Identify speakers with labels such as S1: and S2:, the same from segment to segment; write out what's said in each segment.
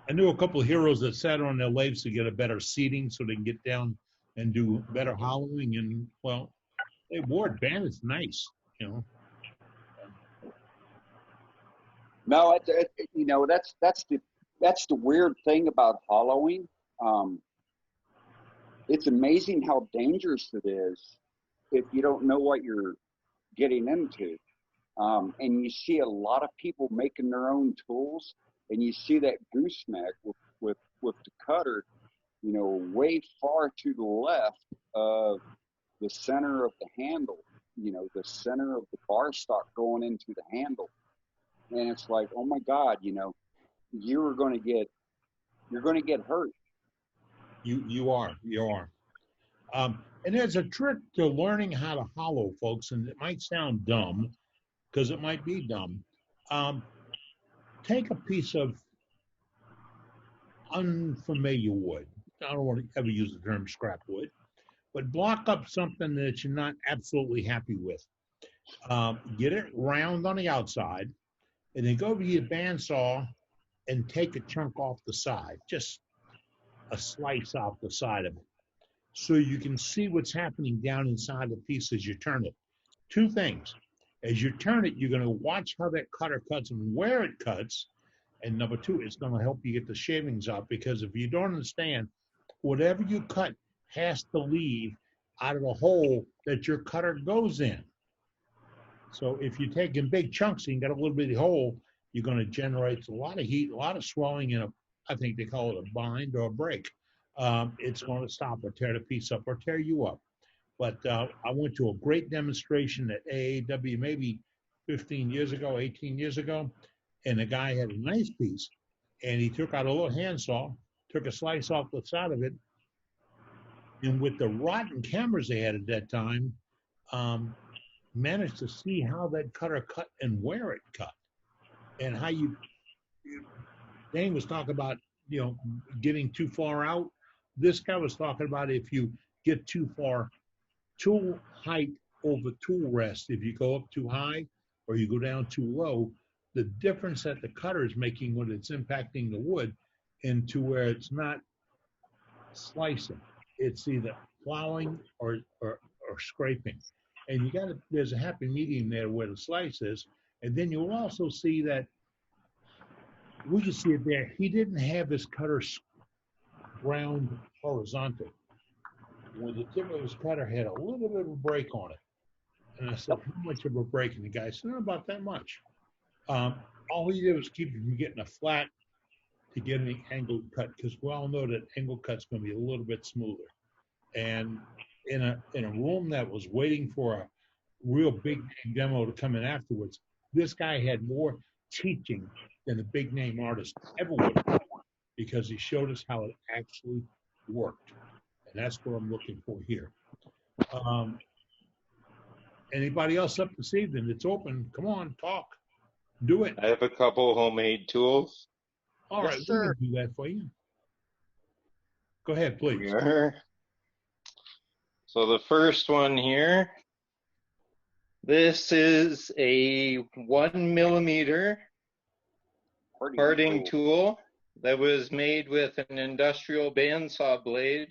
S1: I knew a couple of heroes that sat on their legs to get a better seating so they can get down and do better hollowing. And well, they wore it band. It's nice, you know.
S2: No, you know, that's the weird thing about hollowing. Um, it's amazing how dangerous it is if you don't know what you're getting into. And you see a lot of people making their own tools, and you see that gooseneck with the cutter, you know, way far to the left of the center of the handle, you know, the center of the bar stock going into the handle. And it's like, oh my God, you know, you're going to get, you're going to get hurt.
S1: You are. And there's a trick to learning how to hollow, folks, and it might sound dumb because it might be dumb. Um, Take a piece of unfamiliar wood. I don't want to ever use the term scrap wood, but block up something that you're not absolutely happy with. Get it round on the outside, and then go over to your bandsaw and take a chunk off the side, just a slice off the side of it, so you can see what's happening down inside the piece as you turn it. Two things. As you turn it, you're going to watch how that cutter cuts and where it cuts. And number two, it's going to help you get the shavings out because if you don't understand, whatever you cut has to leave out of the hole that your cutter goes in. So if you're taking big chunks and you got a little bitty hole, you're going to generate a lot of heat, a lot of swelling in a, I think they call it a bind or a break. It's going to stop or tear the piece up or tear you up. But I went to a great demonstration at AAW maybe 15 years ago, 18 years ago, and the guy had a nice piece, and he took out a little handsaw, took a slice off the side of it, and with the rotten cameras they had at that time, um, managed to see how that cutter cut and where it cut, and how Dane was talking about, getting too far out. This guy was talking about if you get too far, tool height over tool rest, if you go up too high or you go down too low, the difference that the cutter is making when it's impacting the wood into where it's not slicing, it's either plowing or scraping. And there's a happy medium there where the slice is. And then you'll also see that we can see it there. He didn't have his cutter ground horizontal. When the tip of his cutter had a little bit of a break on it. And I said, how much of a break? And the guy said, not about that much. Um, all he did was keep it from getting a flat to get an angled cut, because we all know that angled cut's going to be a little bit smoother. And in a room that was waiting for a real big name demo to come in afterwards, this guy had more teaching than a big name artist ever would, because he showed us how it actually worked. And that's what I'm looking for here. Anybody else up this evening? It's open. Come on, talk. Do it.
S3: I have a couple homemade tools.
S1: All right, we can do that for you. Go ahead, please.
S3: So the first one here, this is a 1 millimeter parting tool that was made with an industrial bandsaw blade.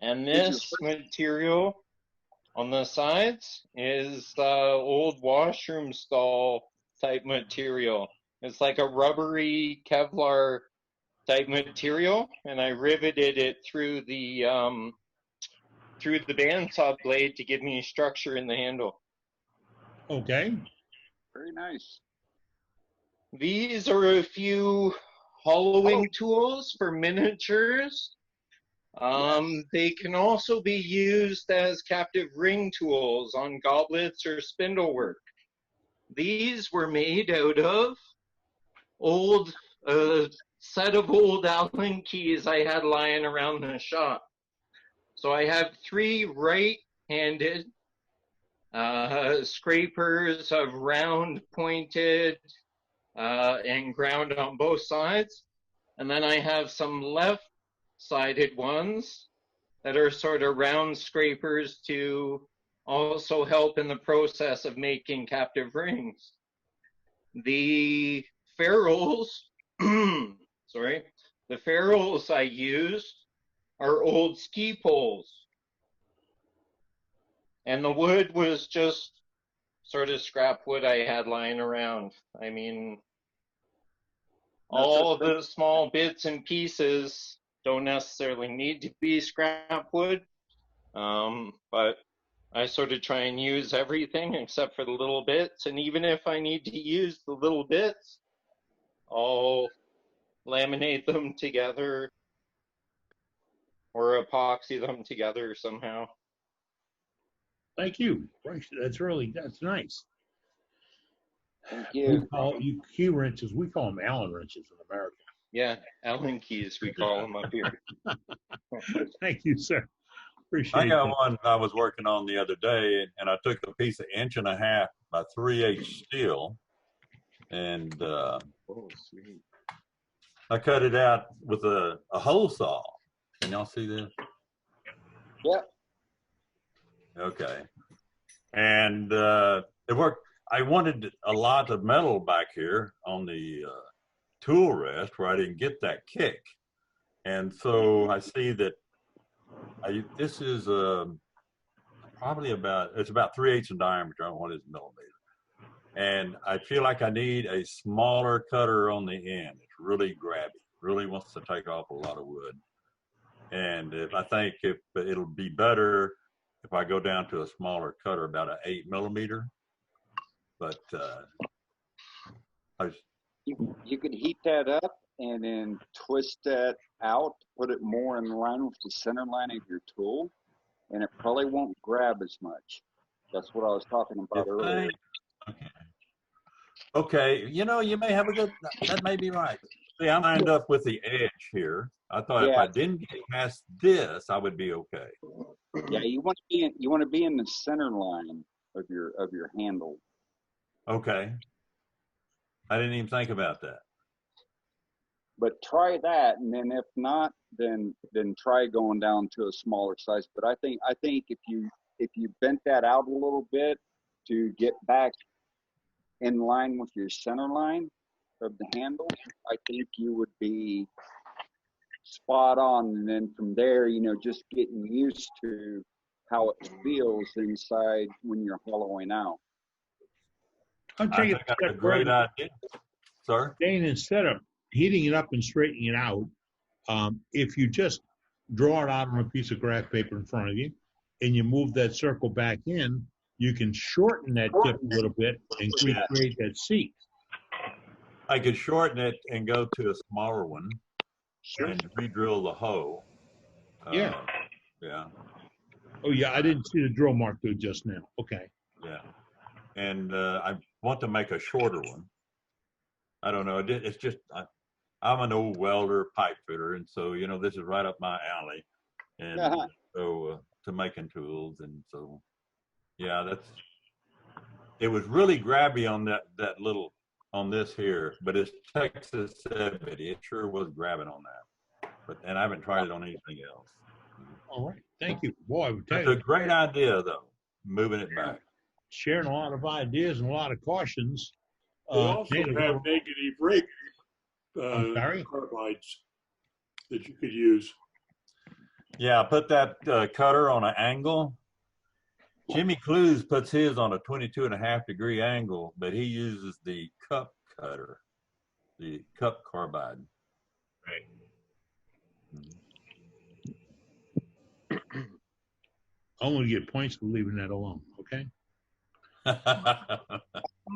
S3: And this material on the sides is old washroom stall type material. It's like a rubbery Kevlar type material, and I riveted it through the bandsaw blade to give me structure in the handle.
S1: Okay.
S2: Very nice.
S3: These are a few hollowing tools for miniatures. They can also be used as captive ring tools on goblets or spindle work. These were made out of set of old Allen keys I had lying around the shop. So I have 3 right-handed scrapers of round, pointed, and ground on both sides. And then I have some left-sided ones that are sort of round scrapers to also help in the process of making captive rings. The ferrules, sorry, the ferrules I used are old ski poles. And the wood was just sort of scrap wood I had lying around. I mean, all the small bits and pieces don't necessarily need to be scrap wood, but I sort of try and use everything except for the little bits. And even if I need to use the little bits, I'll laminate them together or epoxy them together somehow.
S1: Thank you. That's nice.
S2: Thank
S1: We
S2: you.
S1: call you key wrenches. We call them Allen wrenches in America.
S3: Yeah, Allen keys, we call them up here.
S1: Thank you, sir. Appreciate
S4: I got
S1: that.
S4: one I was working on the other day, and I took a piece of 1.5 inch by 3/8 steel, and
S3: Oh, sweet.
S4: I cut it out with a hole saw. Can y'all see this?
S2: Yep.
S4: Okay. And it worked. I wanted a lot of metal back here on the tool rest where I didn't get that kick. And so I see that this is probably it's about 3/8 in diameter. I don't know what is millimeter. And I feel like I need a smaller cutter on the end. It's really grabby, really wants to take off a lot of wood. And I think if it'll be better if I go down to a smaller cutter, about an 8 millimeter. But
S2: You could heat that up and then twist that out, put it more in line with the center line of your tool, and it probably won't grab as much. That's what I was talking about earlier.
S4: Okay, you may have that may be right. See, I lined up with the edge here. I thought if I didn't get past this, I would be okay.
S2: Yeah, you want to be in the center line of your handle.
S4: Okay. I didn't even think about that.
S2: But try that, and then if not, then try going down to a smaller size. But I think if you bent that out a little bit to get back in line with your center line of the handle, I think you would be spot on. And then from there, just getting used to how it feels inside when you're hollowing out.
S1: I'll
S4: I
S1: take
S4: think
S1: it
S4: that's a great idea. Sir?
S1: Dane, instead of heating it up and straightening it out, if you just draw it out on a piece of graph paper in front of you and you move that circle back in, you can shorten that tip a little bit and recreate that seat.
S4: I could shorten it and go to a smaller one and re-drill the hole.
S1: Yeah.
S4: Yeah.
S1: Oh, yeah, I didn't see the drill mark through just now. Okay.
S4: Yeah. And I want to make a shorter one. I don't know. It's just, I'm an old welder, pipe fitter, and so, this is right up my alley. And so to making tools. And so, yeah, it was really grabby on that little, on this here, but it's Texas 70. It sure was grabbing on that. And I haven't tried it on anything else.
S1: All right. Thank you. Boy, I would tell
S4: It's
S1: you.
S4: a great idea, though, moving it back.
S1: Sharing a lot of ideas and a lot of cautions.
S5: They also have negative rate carbides that you could use.
S4: Yeah, put that cutter on an angle. Jimmy Clues puts his on a 22.5-degree angle, but he uses the cup cutter, the cup carbide.
S1: Right. I'm going to get points for leaving that alone, okay?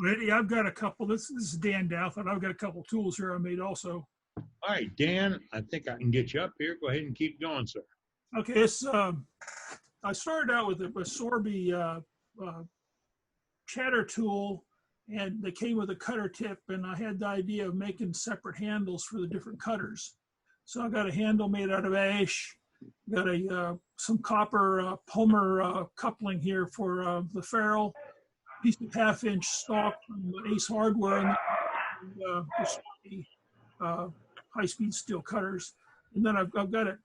S6: Eddie, I've got a couple. This is Dan Douthit. I've got a couple tools here I made also.
S1: All right, Dan, I think I can get you up here. Go ahead and keep going, sir.
S6: Okay, I started out with a Sorby chatter tool, and they came with a cutter tip, and I had the idea of making separate handles for the different cutters. So I got a handle made out of ash, got some copper Palmer coupling here for the ferrule, piece of 1/2-inch stock from Ace Hardware, and high-speed steel cutters. And then I've got it,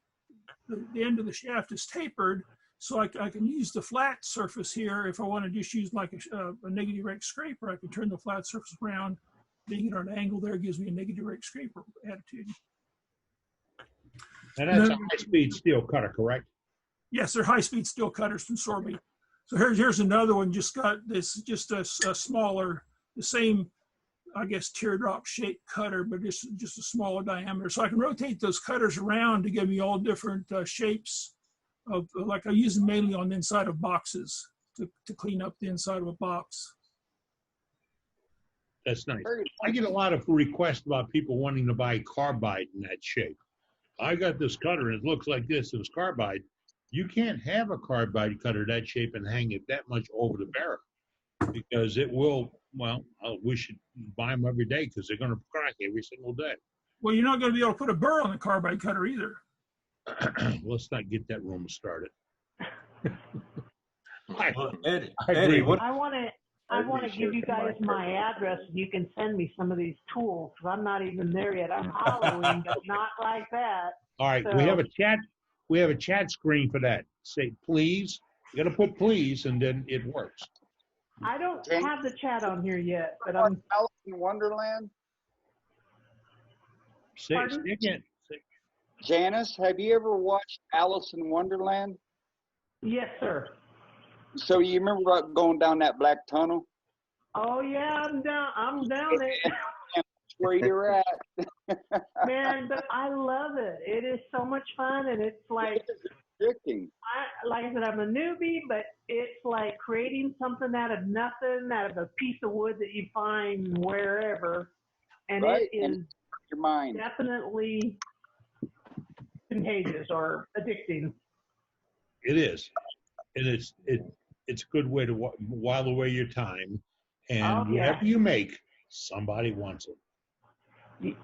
S6: the end of the shaft is tapered, so I can use the flat surface here. If I want to just use like a negative rake scraper, I can turn the flat surface around being at an angle there gives me a negative rate scraper attitude.
S1: And that's a high-speed steel cutter, correct?
S6: Yes, they're high-speed steel cutters from Sorby. So here's another one. Just got this, just a smaller, the same, I guess, teardrop shaped cutter, but just a smaller diameter. So I can rotate those cutters around to give me all different shapes of, like I use them mainly on the inside of boxes to clean up the inside of a box.
S1: That's nice. I get a lot of requests about people wanting to buy carbide in that shape. I got this cutter and it looks like this. It's carbide. You can't have a carbide cutter that shape and hang it that much over the barrel because it will, well, we should buy them every day because they're going to crack every single day.
S6: Well, you're not going to be able to put a burr on a carbide cutter either.
S1: Let's not get that rumor started.
S4: Well, Eddie,
S1: I agree.
S4: what,
S7: I want to give you guys my address and you can send me some of these tools because I'm not even there yet. I'm hollowing, but not like that.
S1: All right,
S7: So-
S1: we have a chat. We have a chat screen for that. Say please. You got to put please, and then it works.
S7: I don't have the chat on here yet, but
S2: Alice
S7: I'm.
S2: in Wonderland.
S1: Say
S7: Pardon?
S1: again.
S2: Janice, have you ever watched Alice in Wonderland?
S7: Yes, sir.
S2: So you remember going down that black tunnel?
S7: Oh yeah, I'm down it.
S2: Where you're at.
S7: Man, but I love it. It is so much fun, and it's like
S2: Addicting.
S7: like I said, I'm a newbie, but it's like creating something out of nothing, out of a piece of wood that you find wherever, and
S2: Right,
S7: it
S2: and
S7: is
S2: your mind.
S7: definitely contagious or addicting.
S1: It is, and it's a good way to while away your time, and
S7: Oh, yeah.
S1: whatever you make, somebody wants it.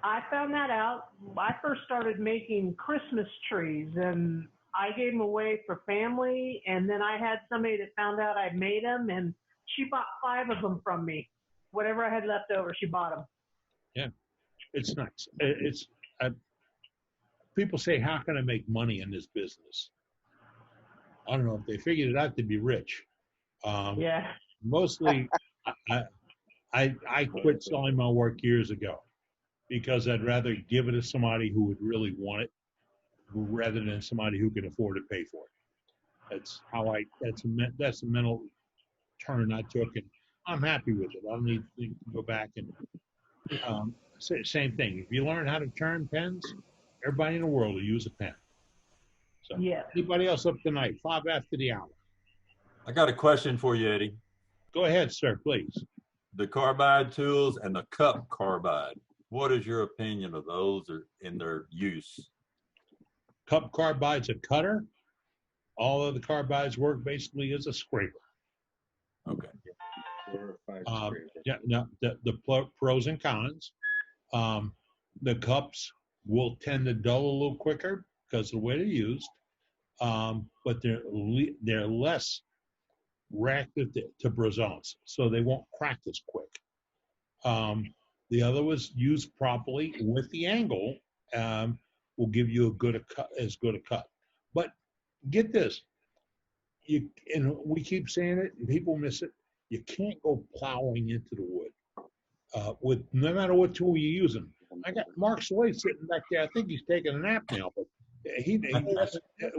S7: I found that out. I first started making Christmas trees, and I gave them away for family. And then I had somebody that found out I made them, and she bought 5 of them from me. Whatever I had left over, she bought them.
S1: Yeah, it's nice. People say, "How can I make money in this business?" I don't know if they figured it out to be rich.
S7: Yeah.
S1: Mostly, I quit selling my work years ago because I'd rather give it to somebody who would really want it rather than somebody who can afford to pay for it. That's how that's a mental turn I took, and I'm happy with it. I don't need to go back and same thing. If you learn how to turn pens, everybody in the world will use a pen. So
S7: Yeah.
S1: anybody else up tonight? 5 after the hour.
S4: I got a question for you, Eddie.
S1: Go ahead, sir, please.
S4: The carbide tools and the cup carbide. What is your opinion of those in their use?
S1: Cup carbide's a cutter. All of the carbides work basically as a scraper.
S4: Okay.
S1: Yeah, no, the pros and cons. The cups will tend to dull a little quicker because of the way they're used, but they're less reactive to brazons, so they won't crack as quick. The other was used properly with the angle will give you as good a cut. But get this, and we keep saying it, and people miss it. You can't go plowing into the wood with no matter what tool you're using. I got Mark Slade sitting back there. I think he's taking a nap now, but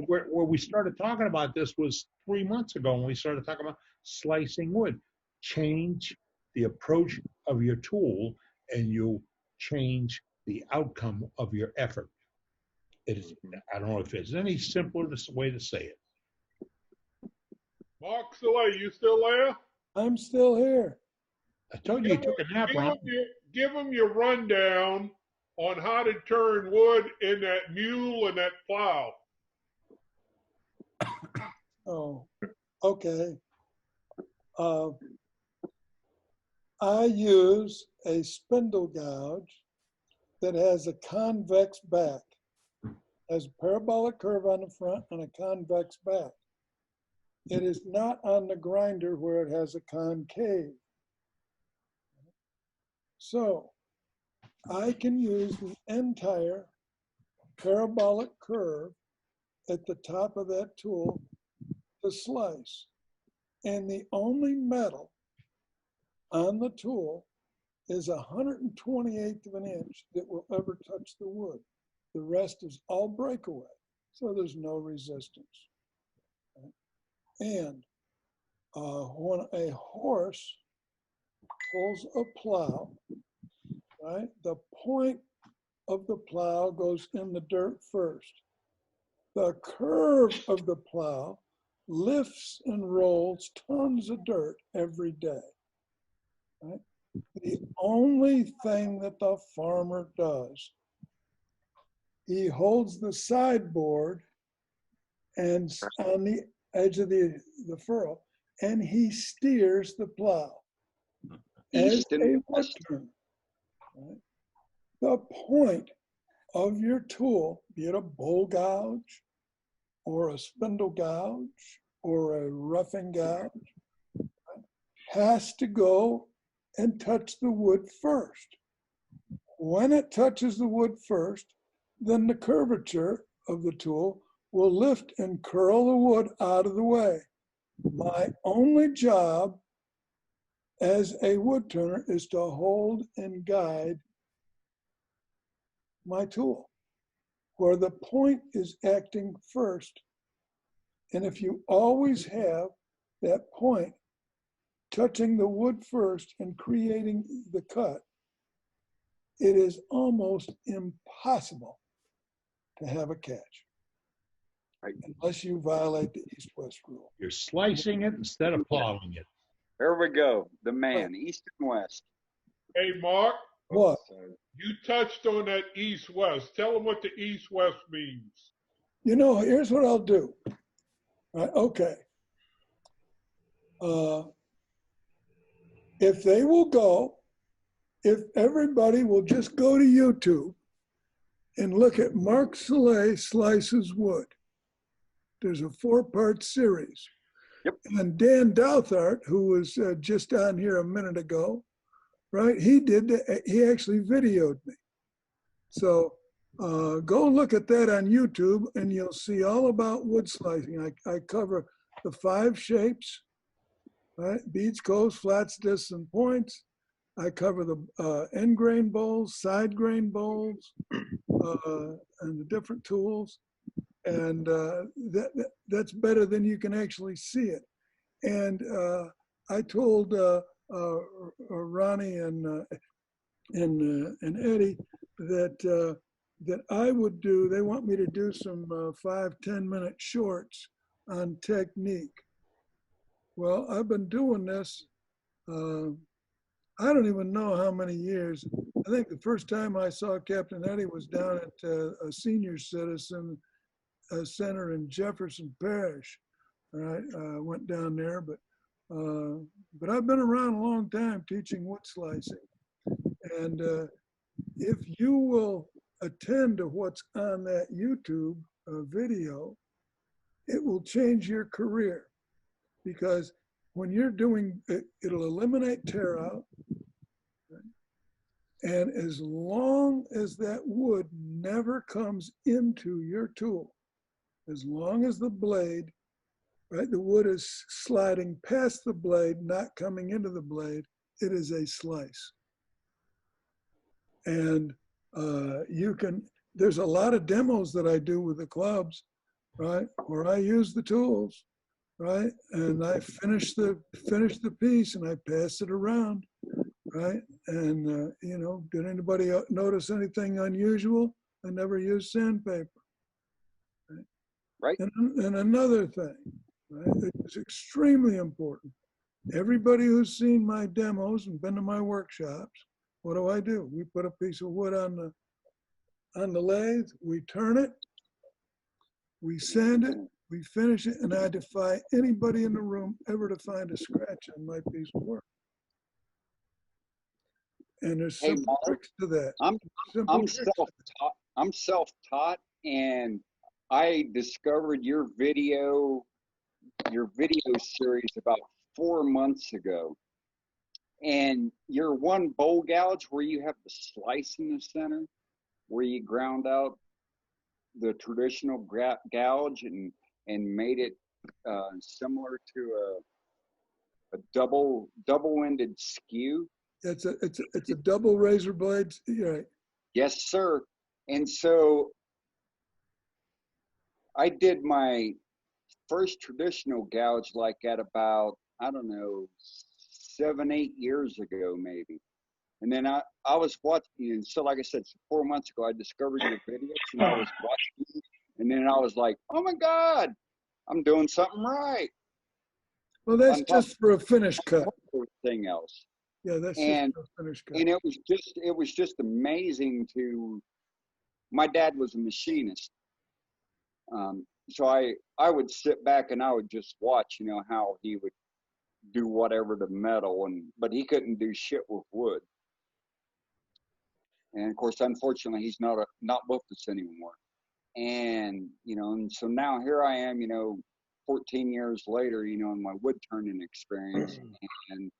S1: where we started talking about this was 3 months ago when we started talking about slicing wood. Change the approach of your tool, and you'll change the outcome of your effort. I don't know if it's any simpler way to say it.
S5: Mark Soleil, you still there?
S8: I'm still here.
S1: I told you took a nap, Ron.
S5: Give them your rundown on how to turn wood in that mule and that plow.
S8: Oh, okay. I use a spindle gouge that has a convex back, has a parabolic curve on the front and a convex back. It is not on the grinder where it has a concave. So I can use the entire parabolic curve at the top of that tool to slice. And the only metal on the tool is 128th of an inch that will ever touch the wood. The rest is all breakaway, so there's no resistance. Right? And when a horse pulls a plow, right, the point of the plow goes in the dirt first. The curve of the plow lifts and rolls tons of dirt every day. Right? The only thing that the farmer does, he holds the sideboard and on the edge of the furrow, and he steers the plow as a wood turner. Right? The point of your tool, be it a bowl gouge or a spindle gouge or a roughing gouge, has to go and touch the wood first. When it touches the wood first, then the curvature of the tool will lift and curl the wood out of the way. My only job as a wood turner is to hold and guide my tool, where the point is acting first. And if you always have that point touching the wood first and creating the cut, it is almost impossible to have a catch,
S2: Right.
S8: unless you violate the east-west rule.
S1: You're slicing it instead of plowing it.
S2: There we go. The man, east and west.
S5: Hey, Mark,
S8: What?
S5: you touched on that east-west. Tell them what the east-west means.
S8: You know, here's what I'll do. Right, okay. If they will go, if everybody will just go to YouTube and look at Mark Soleil Slices Wood. There's a 4-part series.
S2: Yep.
S8: And Dan Douthart, who was just on here a minute ago, right? He actually videoed me. So go look at that on YouTube and you'll see all about wood slicing. I cover the 5 shapes, right? Beads, coves, flats, discs, and points. I cover the end grain bowls, side grain bowls, and the different tools. And that's better than you can actually see it. And I told Ronnie and Eddie that I would do, they want me to do some 5-10-minute shorts on technique. Well, I've been doing this, I don't even know how many years. I think the first time I saw Captain Eddie was down at a senior citizen center in Jefferson Parish. All right, I went down there, but I've been around a long time teaching wood slicing. And if you will attend to what's on that YouTube video, it will change your career, because when you're doing it, it'll eliminate tear out. Right? And as long as that wood never comes into your tool, as long as the blade, right, the wood is sliding past the blade, not coming into the blade, it is a slice. And there's a lot of demos that I do with the clubs, right, where I use the tools, right, and I finish the piece and I pass it around, right, and did anybody notice anything unusual? I never used sandpaper.
S2: Right.
S8: And another thing, right, it's extremely important. Everybody who's seen my demos and been to my workshops, what do? We put a piece of wood on the lathe, we turn it, we sand it, we finish it, and I defy anybody in the room ever to find a scratch on my piece of work. And there's simple tricks to that.
S2: I'm self-taught, and I discovered your video series about 4 months ago. And your one bowl gouge where you have the slice in the center, where you ground out the traditional gouge and made it similar to a double-ended skew.
S8: It's a double razor blade. You're right.
S2: Yes, sir. And so I did my first traditional gouge like at about, I don't know, 7, 8 years ago, maybe. And then I was watching, and so like I said, 4 months ago, I discovered your videos and I was watching, and then I was like, oh my God, I'm doing something right.
S8: Well, that's just for a finish cut.
S2: Everything else.
S8: Yeah, that's
S2: And,
S8: just for a finish cut.
S2: and it was just amazing to, my dad was a machinist. So I would sit back and I would just watch, you know, how he would do whatever to metal, but he couldn't do shit with wood. And of course, unfortunately, he's not with us anymore. And, you know, and so now here I am, you know, 14 years later, you know, in my wood turning experience. And,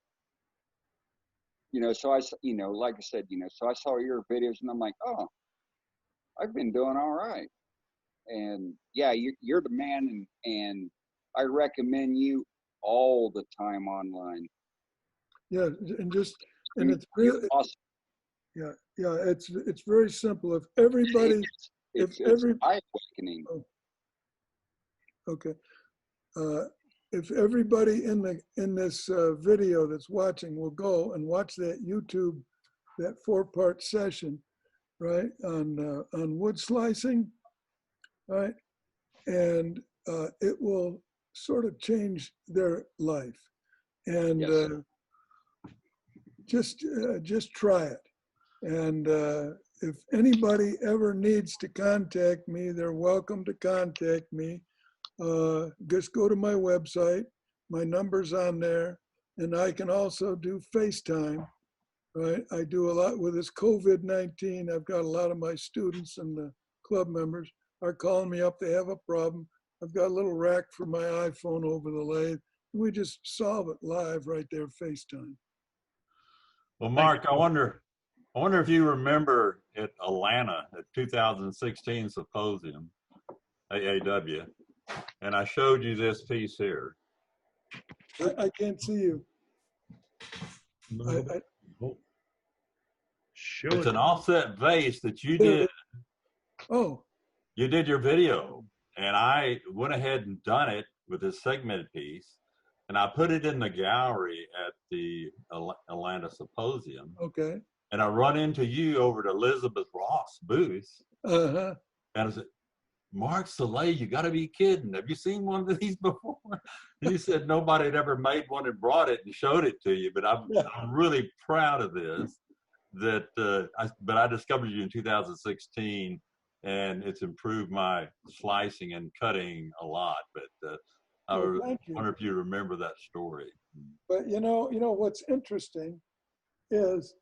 S2: you know, so you know, like I said, you know, so I saw your videos and I'm like, oh, I've been doing all right. And yeah, you're the man, and I recommend you all the time online.
S8: Yeah, and it's really
S2: awesome.
S8: Yeah, it's very simple. If everybody,
S2: it's eye-awakening.
S8: Oh, okay, if everybody in this video that's watching will go and watch that YouTube, that 4-part session, right, on wood slicing, right, and it will sort of change their life, and
S2: yes,
S8: just try it. And if anybody ever needs to contact me, they're welcome to contact me. Just go to my website. My number's on there. And I can also do FaceTime. Right? I do a lot with this COVID-19. I've got a lot of my students and the club members are calling me up. They have a problem. I've got a little rack for my iPhone over the lathe. We just solve it live right there, FaceTime.
S4: Well, Mark, I wonder if you remember at Atlanta at 2016 Symposium, AAW, and I showed you this piece here.
S8: I can't see you.
S4: It's an offset vase that you did.
S8: Oh.
S4: You did your video, and I went ahead and done it with this segmented piece, and I put it in the gallery at the Atlanta Symposium.
S8: Okay.
S4: And I run into you over at Elizabeth Ross' booth.
S8: Uh-huh.
S4: And I said, Mark Soleil, you got to be kidding. Have you seen one of these before? And you said nobody had ever made one and brought it and showed it to you. But I'm really proud of this. But I discovered you in 2016, and it's improved my slicing and cutting a lot. But I wonder if you remember that story.
S8: But you know what's interesting is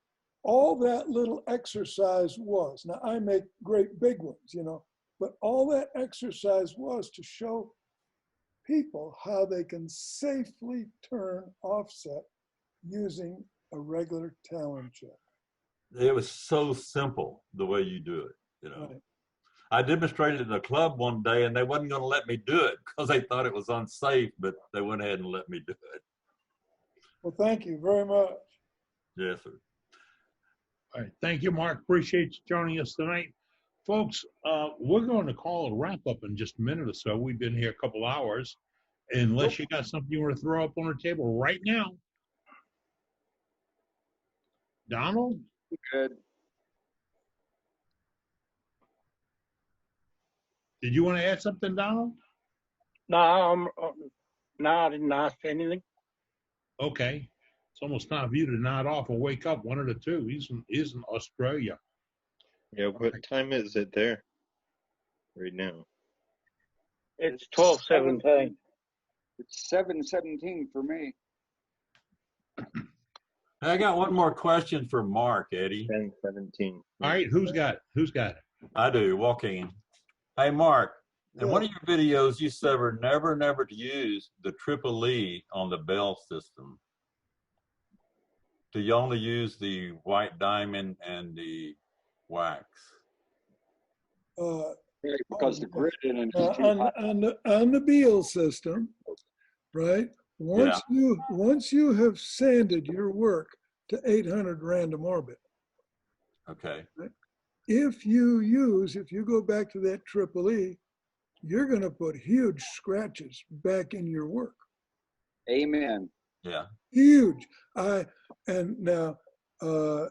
S8: all that little exercise was. Now I make great big ones, you know, but all that exercise was to show people how they can safely turn offset using a regular Talon chuck.
S4: It was so simple the way you do it, you know. Right. I demonstrated in a club one day and they wasn't going to let me do it because they thought it was unsafe, but they went ahead and let me do it.
S8: Well, thank you very much.
S4: Yes, sir.
S1: All right. Thank you, Mark. Appreciate you joining us tonight. Folks, we're going to call a wrap up in just a minute or so. We've been here a couple hours. Unless you got something you want to throw up on the table right now. Donald?
S2: Good.
S1: Did you want to add something, Donald?
S9: No, I didn't ask anything.
S1: Okay. It's almost time for you to nod off and wake up, one of the two. He's in Australia.
S3: Yeah, what time is it there right now?
S9: It's 12:17.
S2: It's 7:17 for me.
S4: I got one more question for Mark, Eddie.
S3: 10:17.
S1: All right, who's got it? Who's got it?
S4: I do, Joaquin. Hey, Mark, in one of your videos, you said never to use the triple E on the bell system. Do you only use the white diamond and the wax?
S2: Because the grid in it is
S8: on the Beal system, right? Once you have sanded your work to 800 random orbit.
S4: Okay.
S8: If you go back to that triple E, you're going to put huge scratches back in your work.
S2: Amen.
S4: Yeah.
S8: Huge. And now the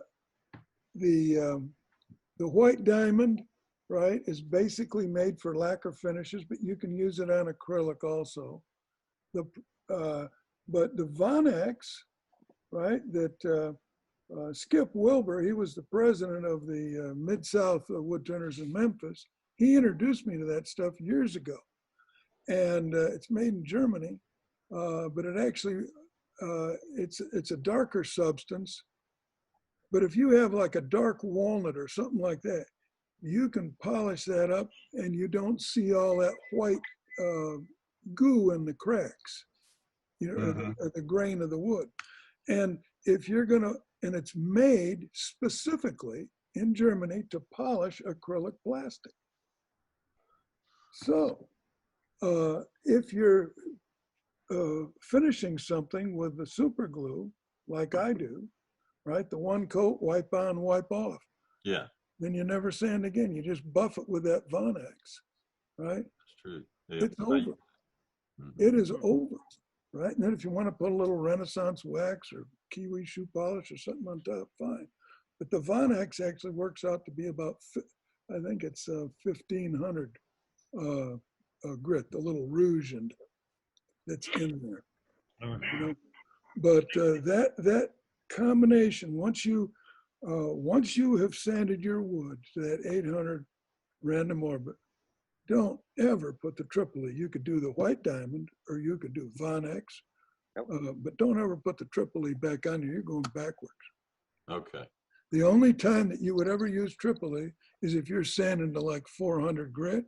S8: white diamond, right, is basically made for lacquer finishes, but you can use it on acrylic also. But the Vonex, right, that Skip Wilbur, he was the president of the Mid-South Woodturners in Memphis. He introduced me to that stuff years ago. And it's made in Germany, but it actually, it's a darker substance. But if you have like a dark walnut or something like that, you can polish that up and you don't see all that white goo in the cracks, you know, or the grain of the wood. And if you're gonna, and it's made specifically in Germany to polish acrylic plastic. So if you're finishing something with the super glue, like I do, right? The one coat, wipe on, wipe off.
S4: Yeah.
S8: Then you never sand again. You just buff it with that Vonex, right?
S4: That's true. Yeah.
S8: It's over. It is over, right? And then if you want to put a little Renaissance wax or kiwi shoe polish or something on top, fine. But the Vonex actually works out to be about, I think it's 1,500 grit, the little rouge and that's in there. You know? But that combination, once you have sanded your wood to that 800 random orbit, don't ever put the triple E. You could do the white diamond or you could do Vonex, but don't ever put the triple E back on you. You're going backwards.
S4: Okay.
S8: The only time that you would ever use triple E is if you're sanding to like 400 grit,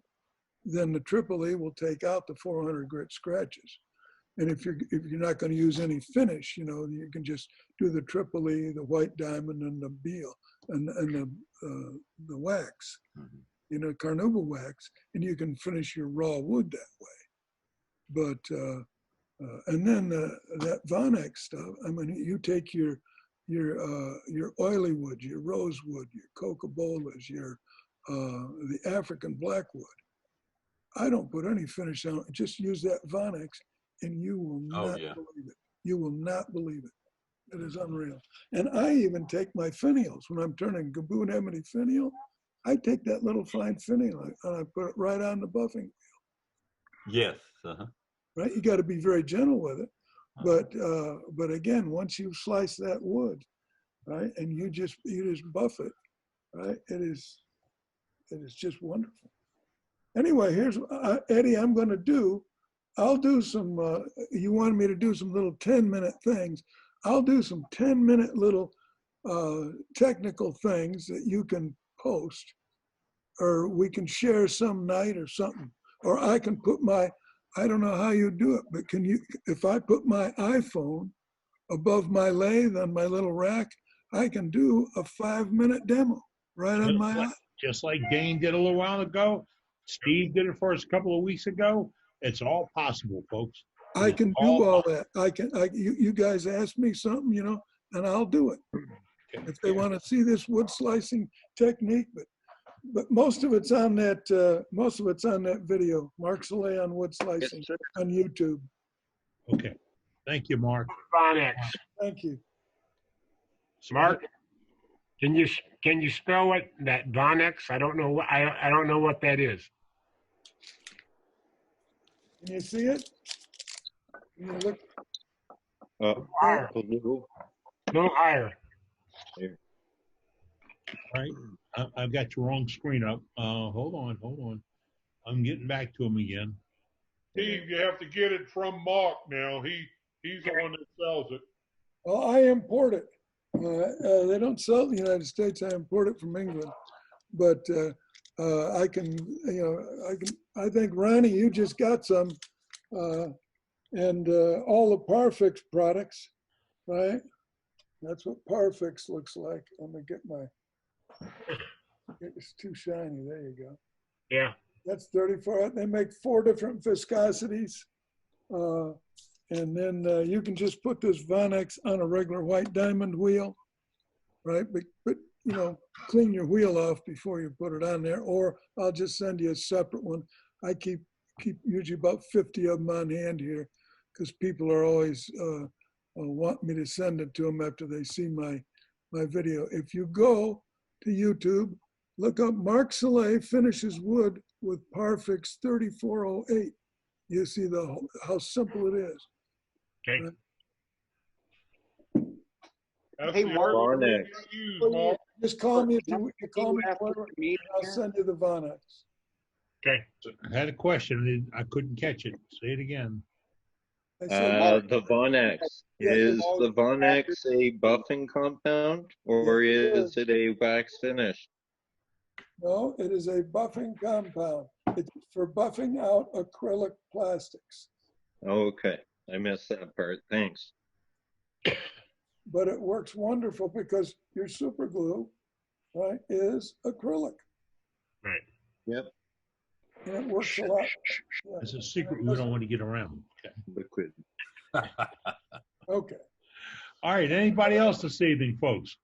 S8: then the triple E will take out the 400 grit scratches. And if you're not going to use any finish, you know, you can just do the triple E, the white diamond, and the Beal, and the wax, you know, carnauba wax, and you can finish your raw wood that way. But and then that Vonex stuff, I mean, you take your oily wood, your rosewood, your cocobolas, your the African blackwood. I don't put any finish on it. Just use that Vonex, and you will not believe it. You will not believe it. It is unreal. And I even take my finials when I'm turning Gaboon Ebony finial. I take that little fine finial and I put it right on the buffing wheel.
S4: Yes.
S8: Right. You got to be very gentle with it, but again, once you slice that wood, right, and you just buff it, right, it is just wonderful. Anyway, here's Eddie. I'll do some, you wanted me to do some little 10-minute things. I'll do some 10-minute little technical things that you can post, or we can share some night or something. Or I can put I don't know how you do it, but if I put my iPhone above my lathe on my little rack, I can do a 5-minute demo right on my
S1: just like Dane did a little while ago. Steve did it for us a couple of weeks ago. It's all possible, folks.
S8: I can do all that. You guys ask me something, you know, and I'll do it. If they want to see this wood slicing technique, but most of it's on that video. Mark Soleil on wood slicing on YouTube.
S1: Okay. Thank you, Mark.
S10: Vonex.
S8: Thank you.
S10: Mark, can you spell what that Vonex? I don't know. I don't know what that is.
S8: Can you see it? Can you look?
S10: Higher. No higher.
S1: All right. I've got your wrong screen up. Hold on. I'm getting back to him again.
S5: Steve, you have to get it from Mark now. He's the one that sells it.
S8: Well, I import it. They don't sell it in the United States. I import it from England. But I can, I think, Ronnie, you just got some. And all the Parfix products, right? That's what Parfix looks like. Let me get it's too shiny. There you go.
S10: Yeah.
S8: That's 34. They make 4 different viscosities. And then you can just put this Vonex on a regular white diamond wheel, right? But you know, clean your wheel off before you put it on there, or I'll just send you a separate one. I keep usually about 50 of them on hand here because people are always want me to send it to them after they see my video. If you go to YouTube, look up Mark Soleil finishes wood with Parfix 3408. You see how simple it is.
S10: Okay.
S8: Right?
S5: That's
S2: Hey,
S5: the
S2: Mark.
S5: only
S9: Vonex.
S5: thing I use, Mark.
S8: Just call me if you call me,
S2: After
S8: whatever,
S2: the meeting
S8: I'll
S2: here.
S8: send you the Vonex.
S10: Okay.
S1: I had a question. I couldn't catch it. Say it again.
S8: I said,
S3: The Vonex.
S8: Yeah,
S3: Is
S2: all
S3: the Vonex a buffing compound or
S8: Yeah, it
S3: is it a wax finish?
S8: no, it is a buffing compound. It's for buffing out acrylic plastics,
S3: Okay, I missed that part. Thanks.
S8: but it works wonderful because your super glue, right, is acrylic.
S10: Right.
S3: Yep,
S8: And it works a lot. Yeah.
S1: It's a secret we don't want to get around. Okay.
S3: liquid.
S8: Okay.
S1: All right. Anybody else this evening, folks?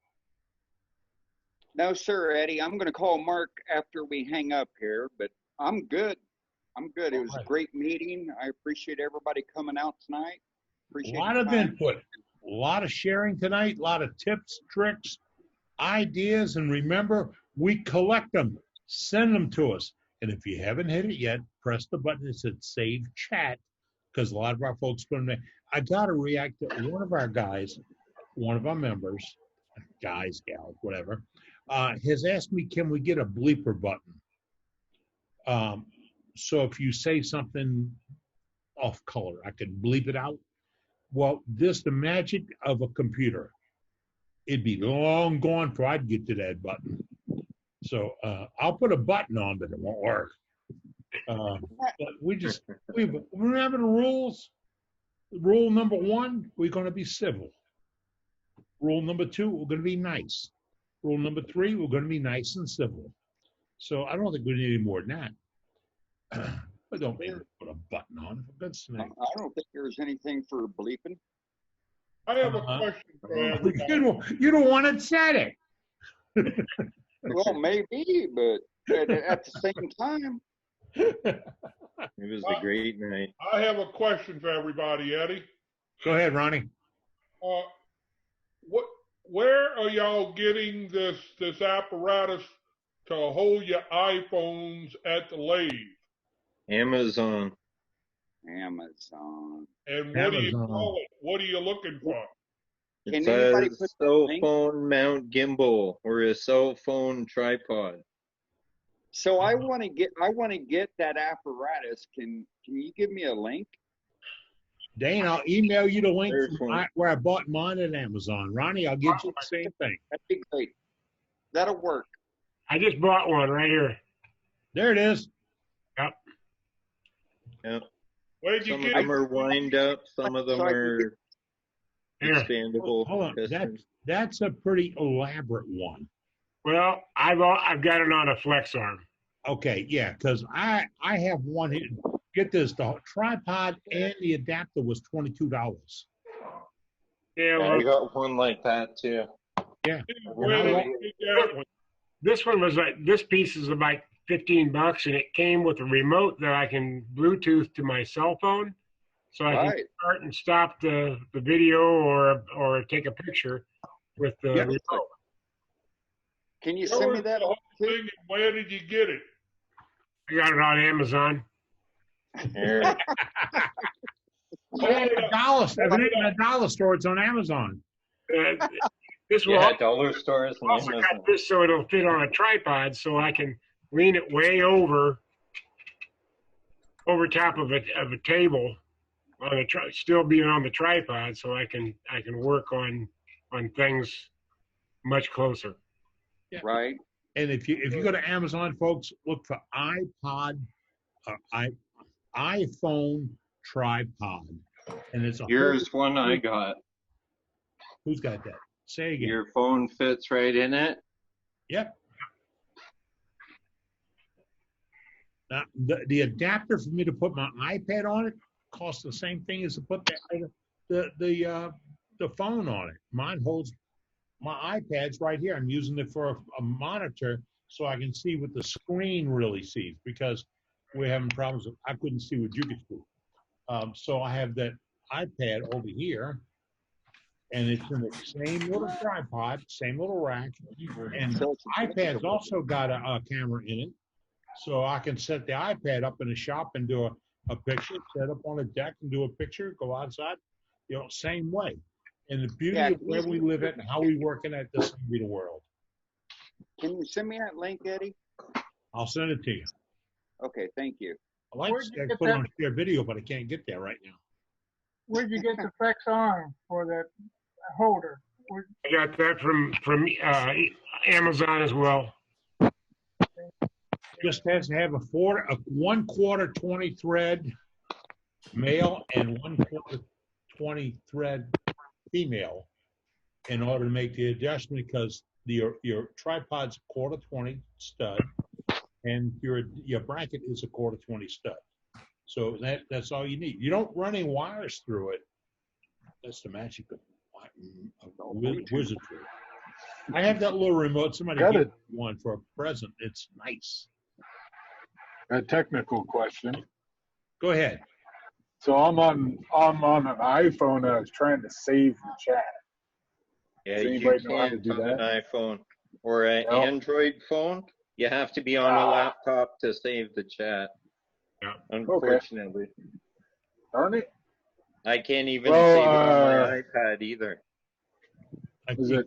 S2: No, sir, Eddie. I'm going to call Mark after we hang up here, but I'm good. I'm good. It was a
S1: Alright.
S2: great meeting. I appreciate everybody coming out tonight.
S1: A
S2: Appreciate
S1: lot
S2: your
S1: of
S2: time.
S1: input, a lot of sharing tonight, a lot of tips, tricks, ideas, and remember, we collect them. Send them to us. And if you haven't hit it yet, press the button that says Save Chat, because a lot of our folks put them in. I got to react to one of our guys, one of our members, guys, gals, whatever, has asked me, can we get a bleeper button? So if you say something off color, I can bleep it out. Well, the magic of a computer. It'd be long gone before I'd get to that button. So I'll put a button on, but it won't work. But we remember the rules. Rule number 1, we're going to be civil. Rule number 2, we're going to be nice. Rule number 3, we're going to be nice and civil. So I don't think we need any more than that. But don't make me put a button on. For goodness sake.
S2: I don't think there's anything for bleeping.
S5: I have a question for everybody.
S1: You don't want to said it.
S2: Well, maybe, but at the same time,
S3: It was a great night.
S5: I have a question for everybody, Eddie.
S1: Go ahead, Ronnie.
S5: Where are y'all getting this apparatus to hold your iPhones at the lathe?
S3: Amazon.
S2: Amazon.
S5: And what do you
S1: Amazon.
S5: call it? What are you looking for?
S3: It
S2: Can anybody
S3: says
S2: put the
S3: cell
S2: link?
S3: phone mount gimbal or a cell phone tripod.
S2: So I want to get that apparatus. Can you give me a link?
S1: Dane, I'll email you the link
S3: There's
S1: from
S3: one.
S1: where I bought mine at Amazon. Ronnie, I'll get you the same thing.
S2: That'd be great. That'll work.
S10: I just bought one right here.
S1: There it is.
S3: Yep.
S5: Where'd you
S3: Some of
S5: get
S3: them
S5: it?
S3: are wind up, some of them
S2: So I can
S3: are
S10: Here.
S3: expandable.
S1: Hold on.
S3: pistons.
S1: That's a pretty elaborate one.
S10: Well, I've got it on a flex arm.
S1: Okay, yeah, because I have one here. Get this, the tripod and the adapter was $22.
S10: Yeah,
S3: Yeah,
S10: well,
S3: I got one like that too.
S5: Where did you get that one?
S10: this one was like, this piece is about $15, and it came with a remote that I can Bluetooth to my cell phone, so I can
S2: Right.
S10: start and stop the video or take a picture with the
S1: Yep.
S10: remote.
S2: Can you
S5: Show
S2: send me
S5: us
S2: that?
S5: the whole
S2: too?
S5: thing, and where did you get it?
S10: I got it on Amazon.
S3: Here.
S1: If it ain't in a dollar store, it's on Amazon.
S10: This will
S3: Yeah, dollar stores and
S10: also
S3: Amazon.
S10: got this so it'll fit on a tripod, so I can lean it way over top of a table on a still being on the tripod, so I can work on things much closer.
S2: Right.
S1: And if you go to Amazon, folks, look for iPhone tripod, and it's a
S3: Here's one I got.
S1: Who's got that? Say again.
S3: Your phone fits right in it.
S1: Yep. Now, the adapter for me to put my iPad on it costs the same thing as to put the phone on it. Mine holds my iPad's right here. I'm using it for a monitor so I can see what the screen really sees because we're having problems. I couldn't see what you could see. So I have that iPad over here, and it's in the same little tripod, same little rack. And iPad's also got a camera in it, so I can set the iPad up in the shop and do a picture, set up on a deck and do a picture, go outside, same way. And the beauty of where we live at and how we work in at, this can be the world.
S2: Can you send me that link, Eddie?
S1: I'll send it to you.
S2: Okay, thank you.
S1: I like to put it on share video, but I can't get there right now.
S11: Where'd you get the Flex arm for that holder?
S10: I got that from Amazon as well.
S1: Just has to have a 1/4 20 thread male and 1/4 20 thread female in order to make the adjustment because your tripod's a 1/4 20 stud and your bracket is a 1/4 20 stud. So that's all you need. You don't run any wires through it. That's the magic of wizardry. I have that little remote. Somebody gave me one for a present. It's nice.
S12: A technical question.
S1: Go ahead.
S12: So I'm on an iPhone. I was trying to save the chat.
S3: Yeah,
S12: Does
S3: you
S12: anybody know how to
S3: can't
S12: do
S3: on
S12: that?
S3: an iPhone or an Android phone. You have to be on a laptop to save the chat.
S10: Yeah.
S3: Unfortunately.
S12: Darn it.
S3: I can't even save it on my iPad either.
S12: Is it,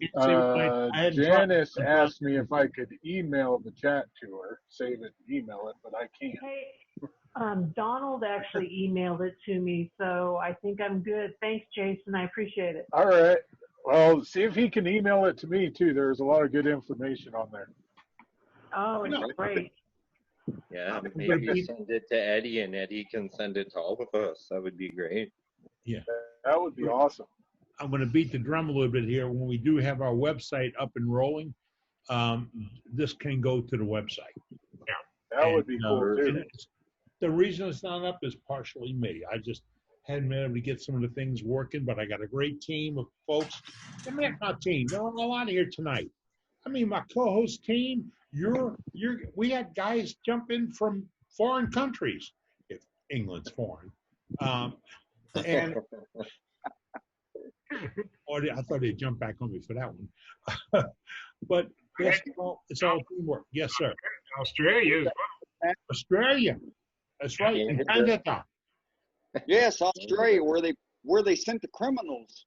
S12: Janice asked me if I could email the chat to her, save it, email it, but I can't.
S7: Hey, Donald actually emailed it to me, so I think I'm good. Thanks, Jason. I appreciate it.
S12: All right. Well, see if he can email it to me too. There's a lot of good information on there.
S7: Oh, it's great.
S3: Yeah, maybe send it to Eddie and Eddie can send it to all of us. That would be great.
S1: Yeah.
S12: That would be awesome.
S1: I'm going to beat the drum a little bit here. When we do have our website up and rolling, this can go to the website.
S10: Yeah.
S12: That would be cool too.
S1: The reason it's not up is partially me. I just hadn't been able to get some of the things working, but I got a great team of folks. I mean, not team. They're all out of here tonight. I mean, my co-host team, we had guys jump in from foreign countries, if England's foreign. And I thought they'd jump back on me for that one. But it's all teamwork. Yes, sir.
S10: Australia as well.
S1: Australia. That's right. And Canada.
S2: Yes, Australia, where they sent the criminals.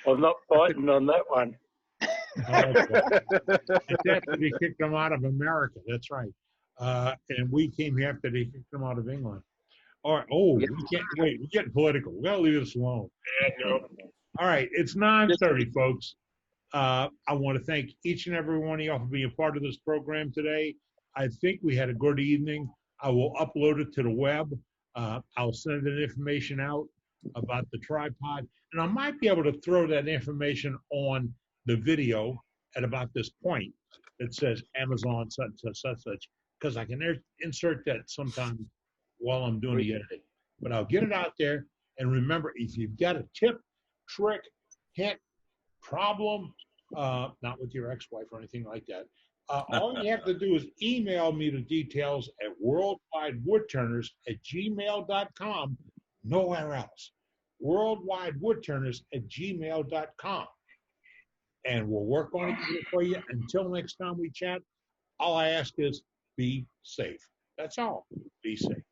S9: I'm not fighting on that one.
S1: It's after they kicked them out of America. That's right. And we came here after they kicked them out of England. All right. We can't wait. We're getting political. We gotta leave this alone. All right. It's 9:30, folks. I want to thank each and every one of y'all for being part of this program today. I think we had a good evening. I will upload it to the web. I'll send that information out about the tripod, and I might be able to throw that information on the video at about this point that says Amazon such, because I can insert that sometime while I'm doing the editing. But I'll get it out there. And remember, if you've got a tip, trick, hint, problem, not with your ex-wife or anything like that, all you have to do is email me the details at worldwidewoodturners@gmail.com, nowhere else. worldwidewoodturners@gmail.com. And we'll work on it for you. Until next time we chat, all I ask is be safe. That's all. Be safe.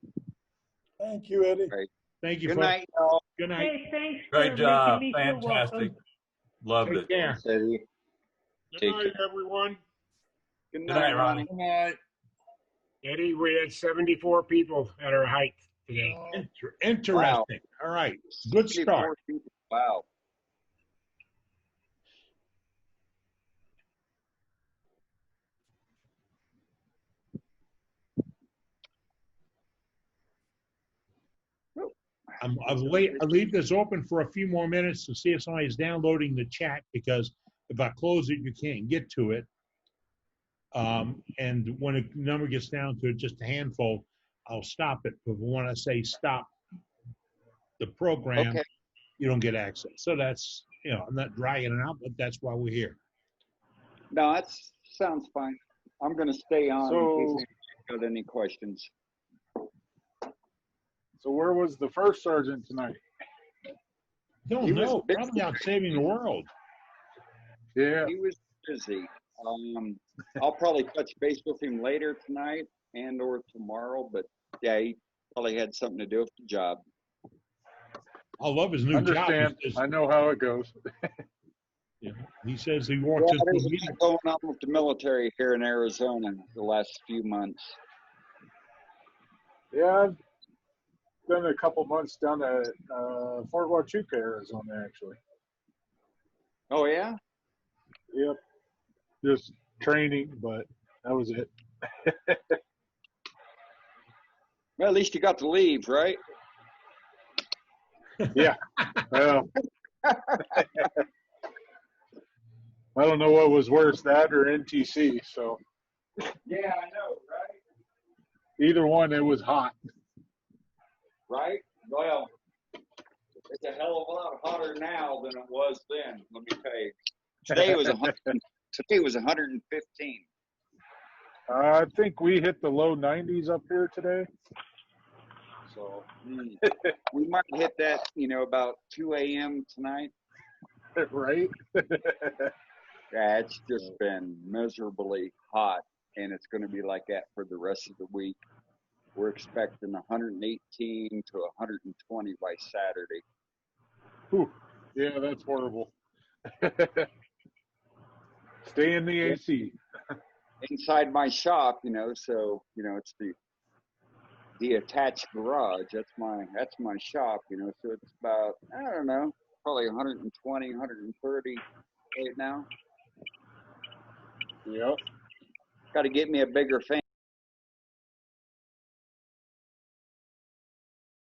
S8: Thank you, Eddie.
S2: Right.
S1: Thank you.
S2: Good
S1: folks.
S2: night, y'all.
S1: Good night.
S7: Hey, thanks.
S4: Great
S7: for
S4: job.
S7: making me feel
S4: Fantastic.
S7: welcome.
S4: Loved
S1: Take
S4: it.
S1: care.
S3: Eddie.
S5: Good night, everyone.
S2: Good
S4: Good night, Ronnie.
S5: Good night.
S10: Eddie, we had 74 people at our hike today.
S1: Interesting.
S2: Wow.
S1: All right. Good start.
S2: Wow.
S1: I'll leave this open for a few more minutes to see if somebody's downloading the chat, because if I close it, you can't get to it. And when a number gets down to just a handful, I'll stop it. But when I say stop the program,
S2: Okay.
S1: you don't get access. So that's, I'm not dragging it out, but that's why we're here.
S2: No, that sounds fine. I'm going to stay on in
S12: So-
S2: case you got any questions.
S12: So where was the first sergeant tonight?
S1: Don't
S2: He was
S1: know.
S2: busy.
S1: Probably out saving the world.
S12: Yeah.
S2: He was busy. I'll probably touch base with him later tonight and or tomorrow, but yeah, he probably had something to do with the job.
S1: I love his new job.
S12: Understand.
S1: He says,
S12: I know how it goes.
S1: he says he
S2: Yeah,
S1: wants us
S2: there's
S1: to
S2: a
S1: meet.
S2: lot going on with the military here in Arizona the last few months.
S12: Yeah, I've done a couple months down at Fort Huachuca, Arizona, actually.
S2: Oh, yeah?
S12: Yep. Just training, but that was it.
S2: Well, at least you got to leave, right?
S12: Yeah. Well, I don't know what was worse, that or NTC. So
S2: Yeah, I know, right?
S12: either one, it was hot.
S2: Right? Well, it's a hell of a lot hotter now than it was then, let me tell you. Today was 115.
S12: I think we hit the low 90s up here today. So
S2: We might hit that, about 2 a.m. tonight.
S12: right?
S2: Yeah, it's just been miserably hot, and it's going to be like that for the rest of the week. We're expecting 118 to 120 by Saturday.
S12: Whew. Yeah, that's horrible. Stay in the AC.
S2: Inside my shop, so it's the attached garage. That's my shop, so it's about, I don't know, probably 120, 130 right now.
S12: Yep.
S2: Got to get me a bigger fan.